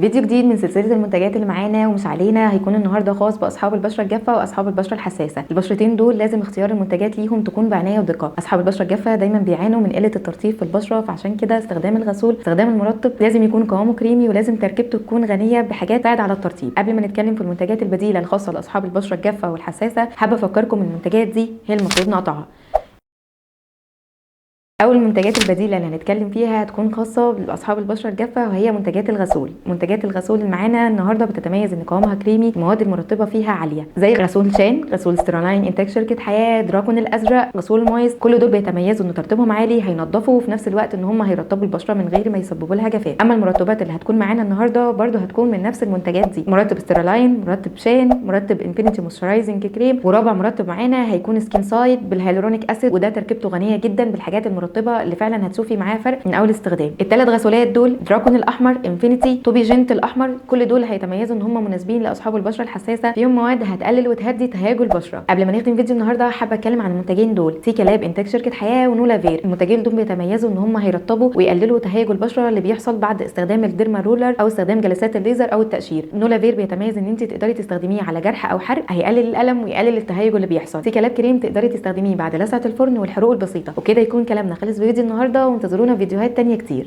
فيديو جديد من سلسله المنتجات اللي معانا ومش علينا، هيكون النهارده خاص باصحاب البشره الجافه واصحاب البشره الحساسه. البشرتين دول لازم اختيار المنتجات ليهم تكون بعنايه ودقه. اصحاب البشره الجافه دايما بيعانوا من قله الترطيب في البشره، فعشان كده استخدام الغسول، استخدام المرطب لازم يكون قوامه كريمي، ولازم تركيبته تكون غنيه بحاجات تساعد على الترطيب. قبل ما نتكلم في المنتجات البديله الخاصه لاصحاب البشره الجافه والحساسه، حابه افكركم المنتجات دي هي المفروض نقطعها. اول المنتجات البديله اللي هنتكلم فيها هتكون خاصه باصحاب البشره الجافه، وهي منتجات الغسول. منتجات الغسول اللي معانا النهارده بتتميز ان قوامها كريمي، المواد المرطبه فيها عاليه، زي غسول شان، غسول سترالاين انتاج شركه حياه، دراكون الازرق، غسول مويس. كل دول بيتميزوا ان ترطيبهم عالي، هينضفوا وفي نفس الوقت ان هم هيرطبوا البشره من غير ما يسببوا لها جفاف. اما المرطبات اللي هتكون معانا النهارده برده هتكون من نفس المنتجات دي، مرطب سترالاين، مرطب شان، مرطب انفينيتي مويسترايزنج كريم، ورابع مرطب معانا هيكون سكين سايد بالهيالورونيك اسيد، وده تركيبته غنيه جدا بالحاجات المرطبه اللي فعلا هتشوفي معاه فرق من اول استخدام. الثلاث غسولات دول دراكون الاحمر، انفينيتي، توبي جنت الاحمر، كل دول هيتميزوا ان هم مناسبين لاصحاب البشره الحساسه، فيهم مواد هتقلل وتهدي تهيج البشره. قبل ما نختم فيديو النهارده حابه اتكلم عن المنتجين دول، سيكا لاب انتاج شركه حياه، ونولا فير. المنتجين دول بيتميزوا ان هم هيرطبوا ويقللوا تهيج البشره اللي بيحصل بعد استخدام الديرما رولر او استخدام جلسات الليزر او التقشير. نولا فير بيتميز ان انت تقدري تستخدميه على جرح او حرق، هيقلل الالم ويقلل التهيج اللي بيحصل. سيكا لاب كريم تقدري تستخدميه بعد لسعه الفرن والحروق البسيطه. وكده يكون كلامنا خلص في فيديو النهارده، وانتظرونا في فيديوهات تانية كتير.